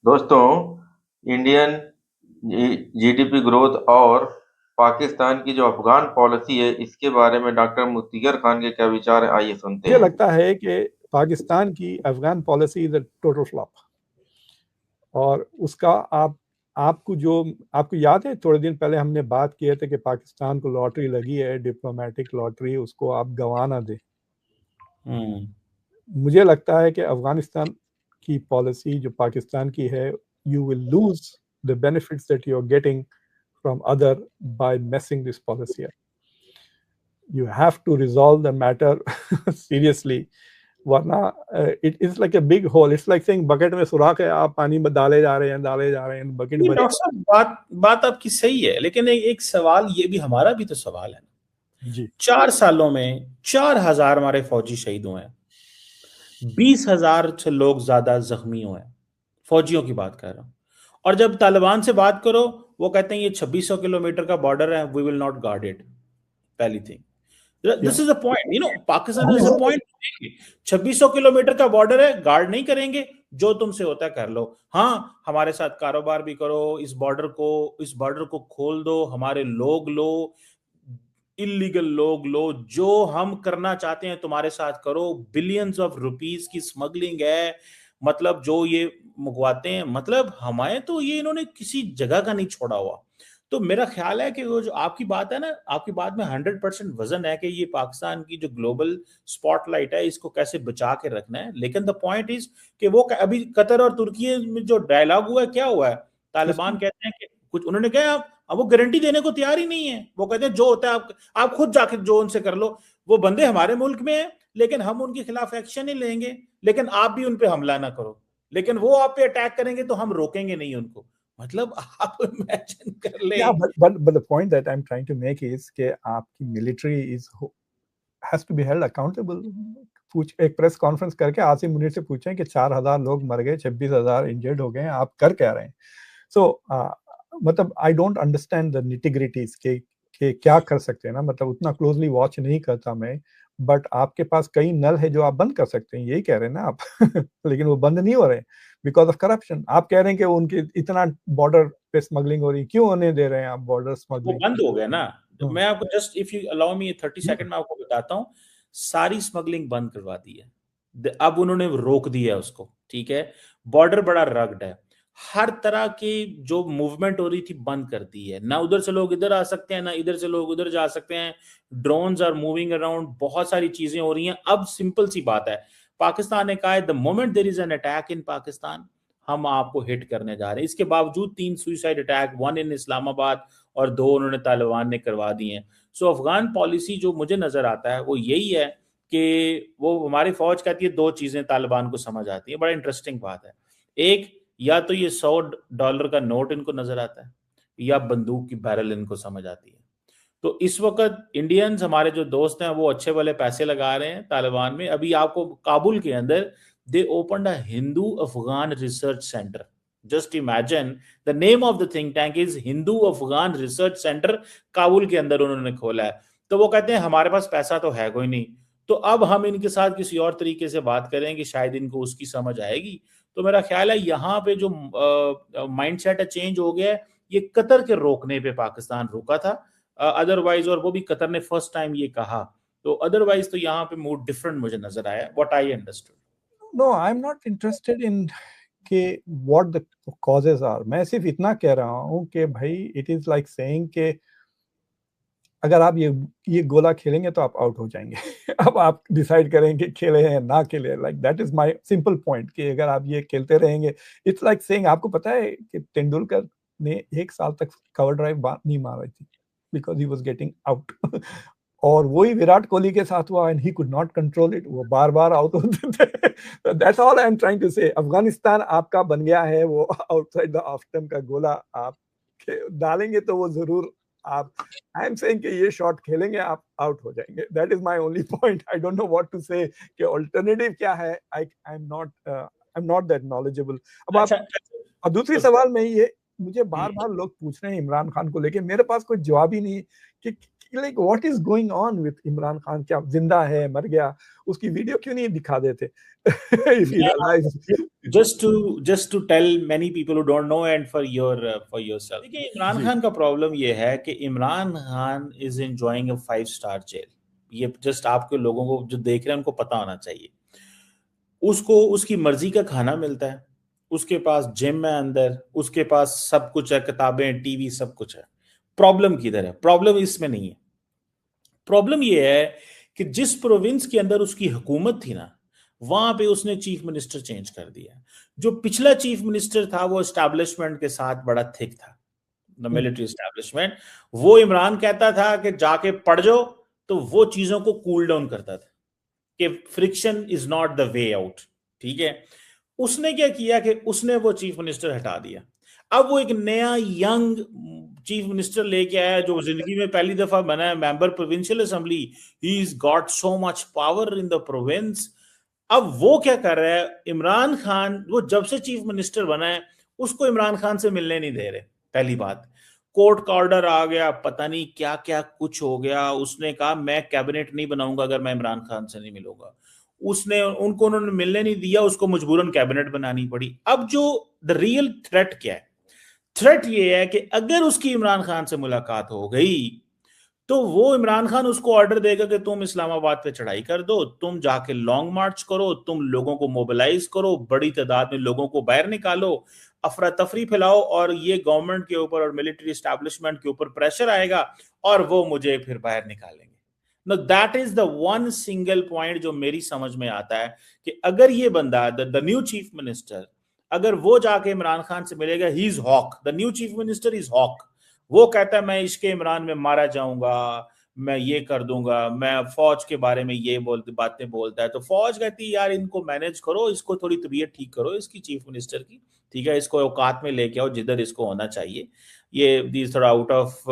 दोस्तों, Indian GDP growth और पाकिस्तान की जो अफगान पॉलिसी है, इसके बारे में डॉक्टर मुतिगर खान के क्या विचार है, आइए सुनते मुझे हैं। लगता है कि पाकिस्तान की Afghan policy is a total flop. और उसका आपको याद है, थोड़े दिन पहले हमने बात किए थे कि पाकिस्तान को लॉटरी लगी है, डिप्लोमेटिक लॉटरी, उसको आप गंवा ना दे। हम्म। मुझे लगता है कि अफगानिस्तान की पॉलिसी जो पाकिस्तान की है, you will lose the benefits that you are getting from other by messing this policy. You have to resolve the matter seriously, वरना it is like a big hole. It's like saying bucket में सुराख है, आप पानी में डाले जा रहे हैं, बकेट नहीं भरी। डॉक्टर साहब, बात बात आपकी सही है, लेकिन एक सवाल ये भी, हमारा भी तो सवाल है ना। जी 4 सालों में 4,000 हमारे फौजी शहीद हुए हैं, 20,000 से लोग ज्यादा जख्मी हुए हैं। फौजियों की बात कर रहा हूं। और जब तालिबान से बात करो, वो कहते हैं ये 2600 किलोमीटर का बॉर्डर है, we will not guard it. पहली थिंग, या this is a point, Pakistan is a point. 2600 kilometre का बॉर्डर है, गार्ड नहीं करेंगे, जो तुमसे होता है कर लो। हाँ, हमारे साथ कारोबार भी करो, इस बॉर्डर को खोल दो, हमारे लोग लो, इलीगल लोग लो, जो हम करना चाहते हैं तुम्हारे साथ करो। बिलियंस ऑफ रुपीस की स्मगलिंग है, मतलब जो ये मुगवाते हैं, मतलब हमें तो ये इन्होंने किसी जगह का नहीं छोड़ा हुआ। तो मेरा ख्याल है कि वो जो आपकी बात है ना, आपकी बात में 100% वजन है कि ये पाकिस्तान की जो ग्लोबल स्पॉटलाइट है, इसको कैसे बचा के रखना है। लेकिन द पॉइंट इज कि वो अभी कतर और तुर्की में जो डायलॉग हुआ है, क्या हुआ है? तालिबान कहते हैं कि कुछ, उन्होंने कहा अब वो गारंटी देने को तैयार ही नहीं है। वो कहते हैं जो होता है आप खुद जाके जो उनसे कर लो। वो बंदे हमारे मुल्क में है, लेकिन हम उनके खिलाफ एक्शन ही लेंगे, लेकिन आप भी उन पे हमला ना करो। लेकिन वो आप पे अटैक करेंगे तो हम रोकेंगे नहीं उनको। मतलब आप इमेजिन कर ले। yeah but the point that I'm trying to make is कि आपकी military is has to be held accountable। पूछ एक प्रेस कॉन्फ्रेंस करके आसिम मुनीर से पूछें कि 4,000 लोग मर गए, 26,000 इंजर्ड हो गए, आप कर क्या रहे हैं। सो मतलब I don't understand the nitty gritties के क्या कर सकते हैं ना, मतलब उतना क्लोजली वॉच नहीं करता मैं। बट आपके पास कई नल है जो आप बंद कर सकते हैं, यही कह रहे हैं ना आप लेकिन वो बंद नहीं हो रहे बिकॉज ऑफ करप्शन। आप कह रहे हैं कि उनके इतना बॉर्डर पे स्मगलिंग हो रही, क्यों होने दे रहे हैं आप बॉर्डर वो स्मगलिंग? बंद हो गया ना। मैं आपको just, if you allow me 30 second में आपको बताता हूँ। सारी स्मगलिंग बंद करवा दी है। अब उन्होंने रोक दिया है उसको, ठीक है। बॉर्डर बड़ा रग्ड है, हर तरह की जो मूवमेंट हो रही थी बंद कर दी है ना। उधर से लोग इधर आ सकते हैं, ना इधर से लोग उधर जा सकते हैं। ड्रोन्स आर मूविंग अराउंड, बहुत सारी चीजें हो रही हैं। अब सिंपल सी बात है, पाकिस्तान ने कहा है the moment there is an attack in Pakistan, हम आपको हिट करने जा रहे हैं। इसके बावजूद 3 सुसाइड अटैक, 1 इन इस्लामाबाद और 2 उन्होंने तालिबान ने करवा दिए हैं। सो अफगान पॉलिसी जो मुझे नजर आता है वो यही है कि वो हमारी फौज कहती है 2 चीजें तालिबान को समझ आती है। बड़ा इंटरेस्टिंग बात है। एक, या तो ये $100 का नोट इनको नजर आता है, या बंदूक की बैरल इनको समझ आती है। तो इस वक्त इंडियंस, हमारे जो दोस्त हैं, वो अच्छे वाले पैसे लगा रहे हैं तालिबान में। अभी आपको काबुल के अंदर they opened a Hindu Afghan research centre. Just imagine, the name of the think tank is Hindu Afghan research centre. Kabul के अंदर उन्होंने खोला है। तो वो कहते हैं हमारे पास पैसा तो है कोई नहीं, तो अब हम इनके साथ किसी और तरीके से बात करें कि शायद इनको उसकी समझ आएगी। तो मेरा ख्याल है यहाँ पे जो माइंडसेट है चेंज हो गया है। ये कतर के रोकने पे पाकिस्तान रुका था अदरवाइज, और वो भी कतर ने फर्स्ट टाइम ये कहा। तो अदरवाइज तो यहाँ पे मूड डिफरेंट मुझे नजर आया, what I understood. No, I am not interested in कि व्हाट द कॉजेज आर। मैं सिर्फ इतना कह रहा हूँ कि भाई इट इज लाइक सेइंग कि अगर आप ये गोला खेलेंगे तो आप आउट हो जाएंगे अब आप डिसाइड करेंगे खेले हैं ना खेले, like that is my simple point कि अगर आप ये खेलते रहेंगे, इट्स लाइक सेइंग, आपको पता है कि तेंदुलकर ने 1 साल तक कवर ड्राइव नहीं मार रही थी because he was getting out और वही विराट कोहली के साथ हुआ and he could not control it, वो बार बार आउट होते थे। That's all I am trying to say. Afghanistan आपका बन गया है, वो आउटसाइड द ऑफ स्टंप का गोला आप डालेंगे तो वो जरूर आप, आई एम सेइंग कि ये शॉट खेलेंगे आप आउट हो जाएंगे। That is my only point. I don't know what to say कि अल्टरनेटिव क्या है। I am not that knowledgeable. अब आप, अच्छा, और दूसरी सवाल में ये मुझे बार-बार लोग पूछ रहे हैं इमरान खान को लेके, मेरे पास कोई जवाब ही नहीं है कि like what is going on with Imran Khan, क्या जिंदा है, मर गया, उसकी वीडियो क्यों नहीं दिखा देते? If he alive. just to tell many people who don't know and for yourself, देखिए इमरान खान का प्रॉब्लम ये है कि Imran Khan is enjoying a 5 star jail. ये जस्ट आपके लोगों को जो देख रहे हैं उनको पता होना चाहिए। उसको उसकी मर्जी का खाना मिलता है, उसके पास जिम है अंदर, उसके पास सब कुछ है, किताबें, टीवी, सब कुछ है। प्रॉब्लम किधर है? प्रॉब्लम इसमें नहीं है। प्रॉब्लम ये है कि जिस प्रोविंस के अंदर उसकी हुकूमत थी ना, वहां पे उसने चीफ मिनिस्टर चेंज कर दिया। जो पिछला चीफ मिनिस्टर था वो एस्टैब्लिशमेंट के साथ बड़ा थिक था, द मिलिट्री एस्टैब्लिशमेंट। वो इमरान कहता था कि जाके पढ़ जाओ, तो वो चीजों को कूल डाउन करता था कि friction is not the way out. ठीक है, उसने क्या किया कि उसने वो चीफ मिनिस्टर हटा दिया। अब वो एक नया यंग चीफ मिनिस्टर लेके आया जो जिंदगी में पहली दफा बना है member provincial assembly. He is got so much power in the province. अब वो क्या कर रहा है, इमरान खान वो जब से चीफ मिनिस्टर बना है उसको इमरान खान से मिलने नहीं दे रहे। पहली बात, कोर्ट का ऑर्डर आ गया, पता नहीं क्या क्या कुछ हो गया। उसने कहा मैं कैबिनेट नहीं बनाऊंगा अगर मैं इमरान खान से नहीं मिलूंगा। उन्होंने मिलने नहीं दिया, उसको मजबूरन कैबिनेट बनानी पड़ी। अब जो द रियल थ्रेट क्या है? थ्रेट ये है कि अगर उसकी इमरान खान से मुलाकात हो गई तो वो इमरान खान उसको ऑर्डर देगा कि तुम इस्लामाबाद पे चढ़ाई कर दो, तुम जाके लॉन्ग मार्च करो, तुम लोगों को मोबिलाइज करो, बड़ी तादाद में लोगों को बाहर निकालो, अफरा तफरी फैलाओ, और ये गवर्नमेंट के ऊपर और मिलिट्री एस्टैब्लिशमेंट के ऊपर प्रेशर आएगा और वो मुझे फिर बाहर निकालेंगे। No, that is the one single point जो मेरी समझ में आता है कि अगर ये बंदा द न्यू चीफ मिनिस्टर, अगर वो जाके इमरान खान से मिलेगा, he is hawk, the new chief minister is hawk. वो कहता है मैं इश्क इमरान में मारा जाऊंगा, मैं ये कर दूंगा, मैं फौज के बारे में ये बातें बोलता है। तो फौज कहती है यार इनको मैनेज करो, इसको थोड़ी तबीयत ठीक करो इसकी चीफ मिनिस्टर की, ठीक है, इसको औकात में लेके आओ जिधर इसको होना चाहिए। ये थोड़ा आउट ऑफ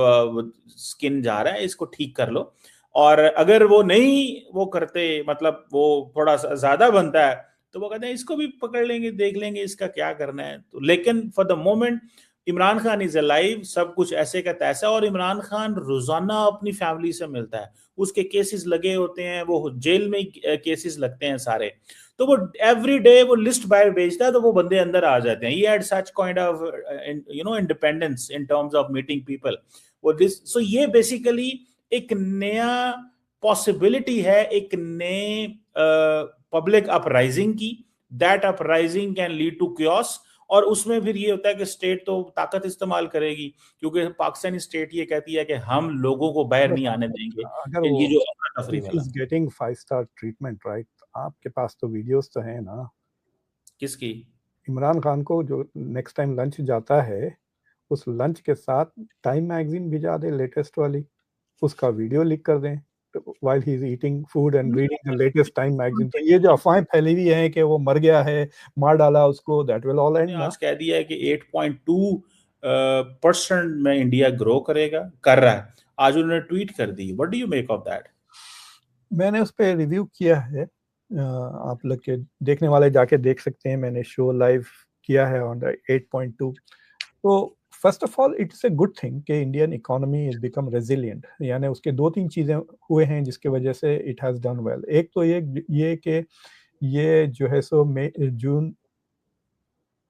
स्किन जा रहा है, इसको ठीक कर लो। और अगर वो नहीं वो करते, मतलब वो थोड़ा ज्यादा बनता है, तो वो कहते हैं इसको भी पकड़ लेंगे, देख लेंगे इसका क्या करना है। तो लेकिन for the moment Imran Khan is alive, सब कुछ ऐसे का तैसा। और इमरान खान रोजाना अपनी फैमिली से मिलता है, उसके केसेस लगे होते हैं, वो जेल में केसेस लगते हैं सारे, तो वो एवरी डे वो लिस्ट बाहर भेजता है, तो वो बंदे अंदर आ जाते हैं। He had such kind of independence in terms of meeting people. वो दिस, सो ये बेसिकली एक नया पॉसिबिलिटी है एक नए पब्लिक अपराइजिंग की। That uprising can lead to chaos, और उसमें फिर ये होता है कि स्टेट तो ताकत इस्तेमाल करेगी, क्योंकि पाकिस्तानी स्टेट ये कहती है कि हम लोगों को बाहर नहीं आने देंगे। अगर ये वो जो अफरा तफरी वाला, is getting 5 star treatment, right, आपके पास तो वीडियोस तो हैं ना किसकी? इमरान खान को जो नेक्स्ट टाइम लंच जाता है, उस लंच के साथ टाइम मैगजीन भिजा दे लेटेस्ट वाली, उसका वीडियो लीक कर दें while he is eating food and reading the latest time magazine। तो ये जो अफवाहें फैली हुई हैं कि वो मर गया है, मार डाला उसको, that will all end ना। आज कह दिया है कि 8.2% में इंडिया ग्रो करेगा, कर रहा है। आज उन्होंने ट्वीट कर दी। What do you make of that? मैंने उस पर रिव्यू किया है, आप लोग के देखने वाले जाके देख सकते हैं, मैंने शो लाइव किया है ऑन द 8.2। तो first of all it's a good thing कि Indian economy is become resilient, यानी उसके 2-3 चीज़ें हुए हैं जिसकी वजह से इट हैज़ डन वेल। एक तो ये कि ये जो है सो मई, जून,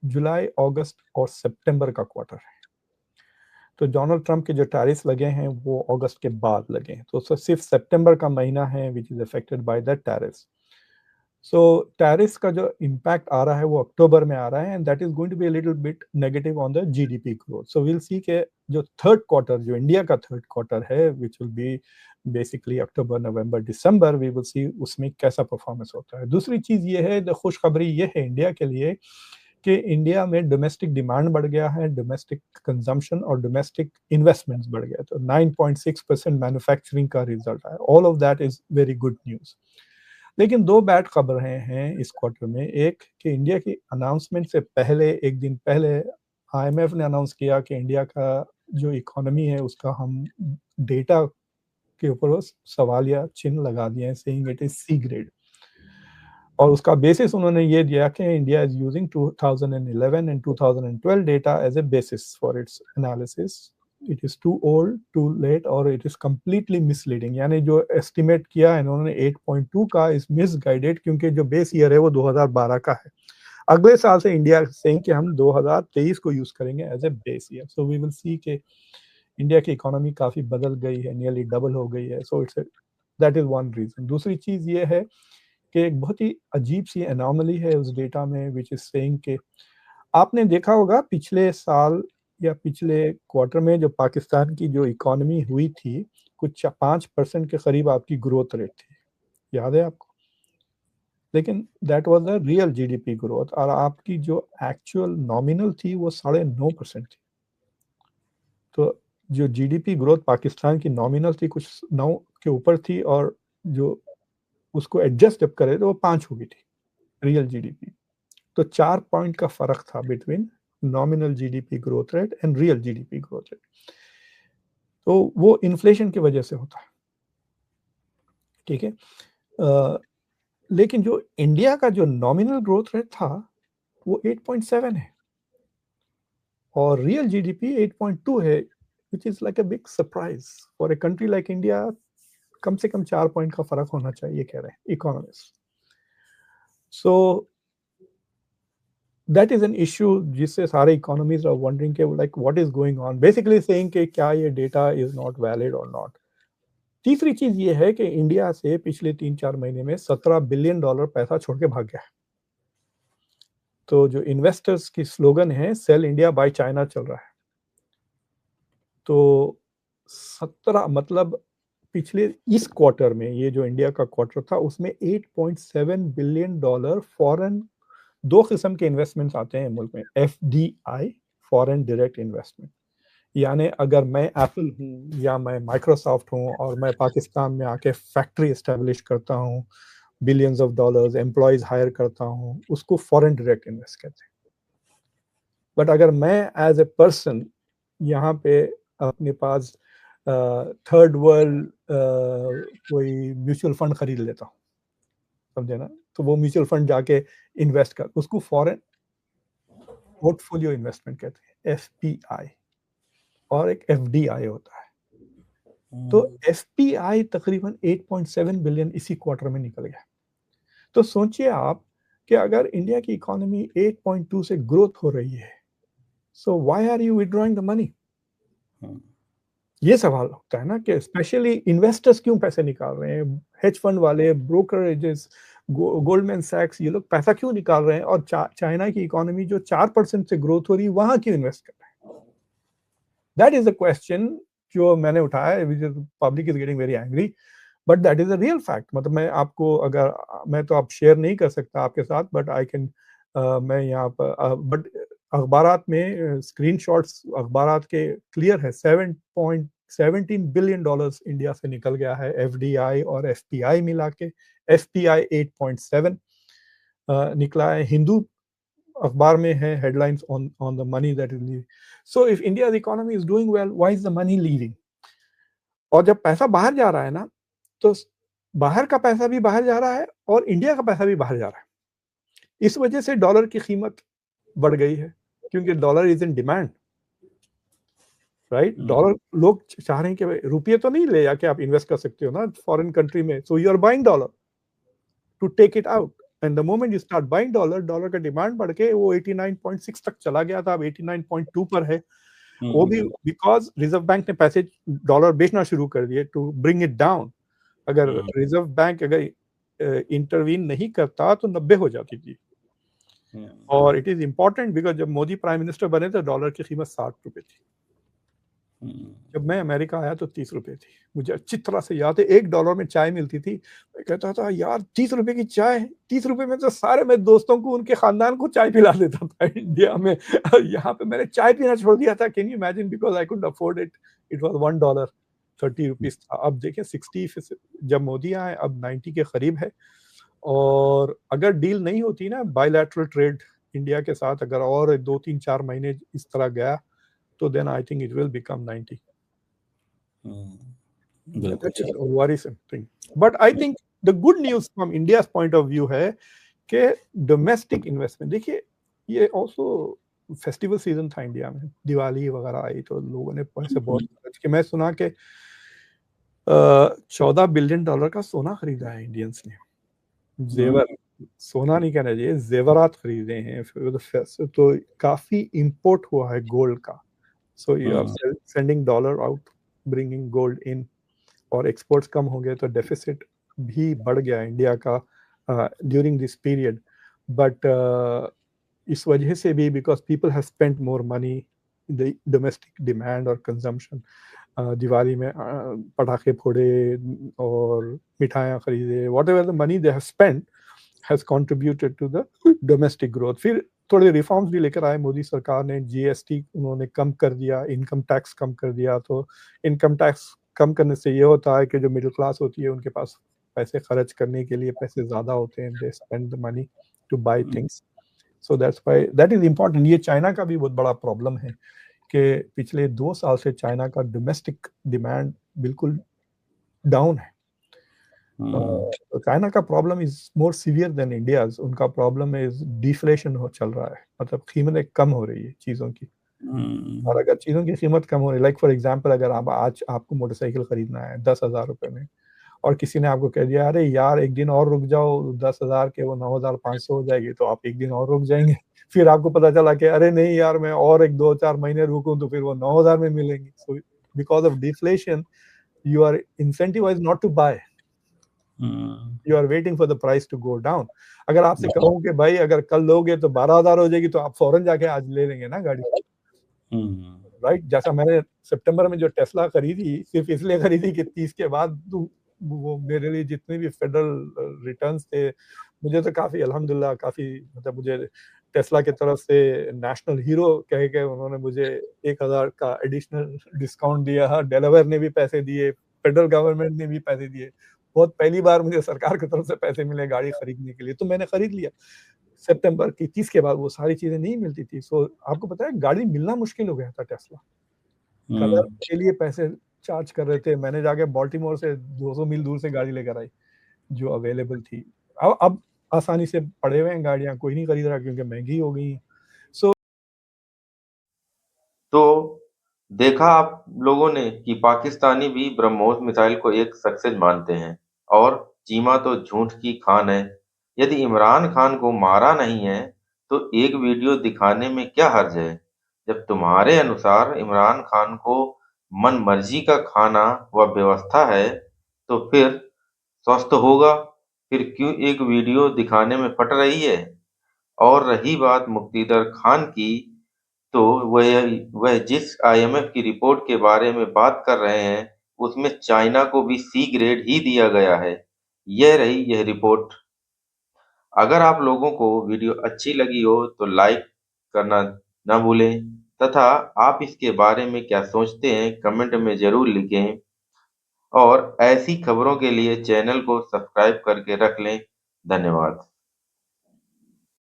जुलाई, अगस्त और सितंबर का क्वार्टर है। तो डोनाल्ड ट्रंप के जो टैरिफ्स लगे हैं वो अगस्त के बाद लगे हैं, तो सिर्फ सितंबर का महीना है which is affected by the tariffs. So tariffs का जो इम्पैक्ट आ रहा है वो अक्टूबर में आ रहा है, and that is going to be a little bit negative on the GDP growth. So will see के जो थर्ड क्वार्टर, जो इंडिया का थर्ड क्वार्टर है, which will be basically October, November, December, we will see उसमें कैसा performance होता है। दूसरी चीज ये है, खुशखबरी ये है इंडिया के लिए कि इंडिया में डोमेस्टिक डिमांड बढ़ गया है, डोमेस्टिक कंजम्पशन और डोमेस्टिक इन्वेस्टमेंट्स बढ़ गया। तो 9.6% मैन्युफैक्चरिंग का रिजल्ट है। All of that is very good news. लेकिन 2 बैड खबरें हैं इस क्वार्टर में। एक कि इंडिया की अनाउंसमेंट से पहले, एक दिन पहले, आईएमएफ ने अनाउंस किया कि इंडिया का जो इकोनॉमी है उसका हम डेटा के ऊपर सवालिया चिन्ह लगा दिए हैं, saying it is C grade. और उसका बेसिस उन्होंने ये दिया कि India is using 2011 and 2012 data as a basis for its analysis. It is too old, too late और इट इज कंप्लीटली मिसलीडिंग. यानी जो एस्टिमेट किया है इन्होंने 8.2 का इज मिसगाइडेड, क्योंकि जो बेस ईयर है वो 2012 का है. अगले साल से इंडिया सेइंग कि हम 2023 को यूज करेंगे as a base year. So we will see कि इंडिया की इकोनॉमी काफी बदल गई है, नियरली डबल हो गई है. So it's that is one reason. दूसरी चीज ये है कि एक बहुत ही अजीब सी एनॉमली है उस डेटा में, विच इज सेइंग कि आपने देखा होगा पिछले साल या पिछले क्वार्टर में जो पाकिस्तान की जो इकोनॉमी हुई थी, कुछ 5% के करीब आपकी ग्रोथ रेट थी, याद है आपको? लेकिन that was the real GDP growth, और आपकी जो एक्चुअल नॉमिनल थी वो 9.5% थी. तो जो जीडीपी ग्रोथ पाकिस्तान की नॉमिनल थी कुछ 9 के ऊपर थी, और जो उसको एडजस्ट जब करे तो वो 5 हो गई थी रियल जीडीपी. तो 4 पॉइंट का फर्क था between nominal GDP growth rate and real GDP growth rate. तो वो इन्फ्लेशन की वजह से होता है, ठीक है. लेकिन जो इंडिया का जो नॉमिनल ग्रोथ रेट था वो 8.7 है और रियल जीडीपी 8.2 है, which is like a big surprise for a country like India. कम से कम 4 पॉइंट का फर्क होना चाहिए, कह रहे हैं economist. So that is an issue जिससे सारे इकोनॉमीज आर वंडरिंग के like what is going on, basically saying कि क्या ये डेटा इज नॉट वैलिड और नॉट. तीसरी चीज ये है कि इंडिया से पिछले 3-4 महीने में $17 बिलियन पैसा छोड़ के भाग गया है. तो जो इन्वेस्टर्स की स्लोगन है सेल इंडिया बाय चाइना चल रहा है. तो 17 मतलब पिछले इस क्वार्टर में, ये जो इंडिया का क्वार्टर था उसमें $8.7 बिलियन फॉरेन, दो किस्म के इन्वेस्टमेंट्स आते हैं मुल्क में, एफडीआई फॉरेन डायरेक्ट इन्वेस्टमेंट. यानी अगर मैं एप्पल हूँ या मैं माइक्रोसॉफ्ट हूँ और मैं पाकिस्तान में आके फैक्ट्री एस्टेब्लिश करता हूँ, billions of dollars, employees hire करता हूँ, उसको फॉरेन डायरेक्ट इन्वेस्ट कहते हैं. बट अगर मैं एज ए पर्सन यहाँ पे अपने पास थर्ड वर्ल्ड कोई म्यूचुअल फंड खरीद लेता हूँ, समझे ना, तो वो म्यूचुअल फंड जाके इन्वेस्ट कर, उसको फॉरेन पोर्टफोलियो इन्वेस्टमेंट कहते हैं, एफपीआई. और एक एफडीआई होता है. तो एफपीआई तकरीबन 8.7 बिलियन इसी क्वार्टर में निकल गया. तो सोचिए आप कि अगर इंडिया की इकोनॉमी 8.2 से ग्रोथ हो रही है, so why are you withdrawing the money? ये सवाल होता है ना कि स्पेशली इन्वेस्टर्स क्यों पैसे निकाल रहे हैं, हेज फंड वाले, ब्रोकरेजेस, गोल्डमैन सैक्स, ये लोग पैसा क्यों निकाल रहे हैं, और चाइना की इकोनॉमी जो 4% से ग्रोथ हो रही है वहां क्यों इन्वेस्ट कर रहे हैं? दैट इज द क्वेश्चन जो मैंने उठाया, public is getting very angry, but that is a real fact. मतलब मैं आपको, अगर मैं तो आप शेयर नहीं कर सकता आपके साथ, बट आई कैन, मैं यहाँ पर, बट अखबारात में स्क्रीनशॉट्स अखबारात के क्लियर है. $7.17 बिलियन इंडिया से निकल गया है, एफडीआई और एफपीआई मिला के. एफपीआई 8.7 निकला है. हिंदू अखबार में है headlines on the money that is leaving. So if India's economy is doing well, why is the money leaving? और जब पैसा बाहर जा रहा है ना, तो बाहर का पैसा भी बाहर जा रहा है और इंडिया का पैसा भी बाहर जा रहा है. इस वजह से डॉलर की कीमत बढ़ गई है, क्योंकि dollar is in demand, right. Dollar लोग चाह रहे हैं कि रुपये तो नहीं ले जाके आप इन्वेस्ट कर सकते हो ना फॉरेन कंट्री में, so you are buying dollar to take it out. And the moment you start buying dollar, dollar का डिमांड बढ़ के वो 89.6 तक चला गया था, अब 89.2 पर है. वो भी बिकॉज रिजर्व बैंक ने पैसे डॉलर बेचना शुरू कर दिए टू ब्रिंग इट डाउन. अगर रिजर्व बैंक अगर इंटरवीन नहीं करता तो 90 हो जाती थी. और इट इज इंपॉर्टेंट बिकॉज जब मोदी प्राइम मिनिस्टर बने तो डॉलर की कीमत 60 रुपए थी. जब मैं अमेरिका आया तो 30 रुपए थी. मुझे अच्छी तरह से याद है, $1 में चाय मिलती थी. मैं कहता था यार 30 रुपए की चाय, 30 रुपए में तो सारे मेरे दोस्तों को, उनके खानदान को चाय पिला देता था इंडिया में. यहाँ पे मैंने चाय पीना छोड़ दिया था. Can you imagine? Because I could afford it. It was $1, 30 rupees था. अब देखिए 60 जब मोदी आए, अब 90 के करीब है. और अगर डील नहीं होती ना बायलैटरल ट्रेड इंडिया के साथ, अगर और 2-3-4 महीने इस तरह गया, तो then I think it will become 90. That is a worrisome thing. But I think the good news from India's point of view है कि डोमेस्टिक इन्वेस्टमेंट, देखिए ये ऑल्सो फेस्टिवल सीजन था इंडिया में, दिवाली वगैरह आई तो लोगों ने पैसे बहुत खर्च किए। मैं सुना कि 14 बिलियन डॉलर का सोना खरीदा है इंडियंस ने, जेवर, सोना नहीं कहना चाहिए, जेवरात खरीदे हैं। तो काफी इंपोर्ट हुआ है गोल्ड का, so you are sending dollar out, bringing gold in, और एक्सपोर्ट्स कम हो गए तो डेफिसिट भी बढ़ गया इंडिया का ड्यूरिंग दिस पीरियड। बट इस वजह से भी, because people have spent more money in the domestic demand और कंजम्पशन, दिवाली में पटाखे फोड़े और मिठाइयाँ खरीदे, whatever the money they have spent has contributed to the domestic growth. फिर थोड़े रिफॉर्म्स भी लेकर आए मोदी सरकार ने, जीएसटी उन्होंने कम कर दिया, इनकम टैक्स कम कर दिया। तो इनकम टैक्स कम करने से ये होता है कि जो मिडिल क्लास होती है उनके पास पैसे खर्च करने के लिए पैसे ज़्यादा होते हैं, they spend the money to buy things, so that's why that is important. ये चाइना का भी बहुत बड़ा प्रॉब्लम है कि पिछले 2 साल से चाइना का डोमेस्टिक डिमांड बिल्कुल डाउन है। चाइना का problem is more severe than India's. उनका प्रॉब्लम इज डिफ्लेशन चल रहा है, मतलब कीमतें कम हो रही है चीज़ों की। और अगर चीज़ों की कीमत कम हो रही है, लाइक फॉर एग्जांपल अगर आप आज आपको मोटरसाइकिल खरीदना है 10,000 रुपये में, और किसी ने आपको कह दिया अरे यार एक दिन और रुक जाओ, 10,000 के वो 9,500 हो जाएगी, तो आप एक दिन और रुक जाएंगे। फिर आपको पता चला कि अरे नहीं यार मैं और 1-2-4 महीने रुकूं तो फिर वो 9,000 में मिलेंगी। So because of deflation you are incentivised not to buy, you are waiting for the price to go down. अगर आपसे कहूं कि भाई अगर कल लोगे तो 12,000 हो जाएगी, तो आप फौरन जाके आज ले लेंगे ना गाड़ी, राइट? जैसा मैंने सितंबर में जो टेस्ला खरीदी, सिर्फ इसलिए खरीदी कि 30 के बाद वो मेरे लिए जितने भी फेडरल रिटर्न्स थे, मुझे तो काफी अल्हम्दुलिल्लाह काफी, मतलब मुझे टेस्ला की तरफ से नेशनल हीरो कह के उन्होंने मुझे 1,000 का एडिशनल डिस्काउंट दिया, डेलावेयर ने भी पैसे दिए, फेडरल गवर्नमेंट ने भी पैसे दिए। बहुत पहली बार मुझे सरकार की तरफ से पैसे मिले गाड़ी खरीदने के लिए, तो मैंने खरीद लिया। सितंबर की 30 के बाद वो सारी चीजें नहीं मिलती थी। सो आपको पता है गाड़ी मिलना मुश्किल हो गया था। टेस्ला कलर के लिए पैसे चार्ज कर रहे थे, मैंने जाके बाल्टीमोर से 200 मील दूर से गाड़ी लेकर आई जो अवेलेबल थी। अब आसानी से पड़े हुए हैं गाड़ियां, कोई नहीं खरीद रहा क्योंकि महंगी हो गई। सो तो देखा आप लोगों ने कि पाकिस्तानी भी ब्रह्मोस मिसाइल को एक सक्सेस मानते हैं, और चीमा तो झूठ की खान है। यदि इमरान खान को मारा नहीं है तो एक वीडियो दिखाने में क्या हर्ज है? जब तुम्हारे अनुसार इमरान खान को मन मर्जी का खाना व व्यवस्था है तो फिर स्वस्थ होगा, फिर क्यों एक वीडियो दिखाने में फट रही है? और रही बात मुक्तिदर खान की, तो वह जिस आईएमएफ की रिपोर्ट के बारे में बात कर रहे हैं, उसमें चाइना को भी सी ग्रेड ही दिया गया है। यह रही यह रिपोर्ट। अगर आप लोगों को वीडियो अच्छी लगी हो तो लाइक करना न भूलें, तथा आप इसके बारे में क्या सोचते हैं कमेंट में ज़रूर लिखें, और ऐसी खबरों के लिए चैनल को सब्सक्राइब करके रख लें। धन्यवाद।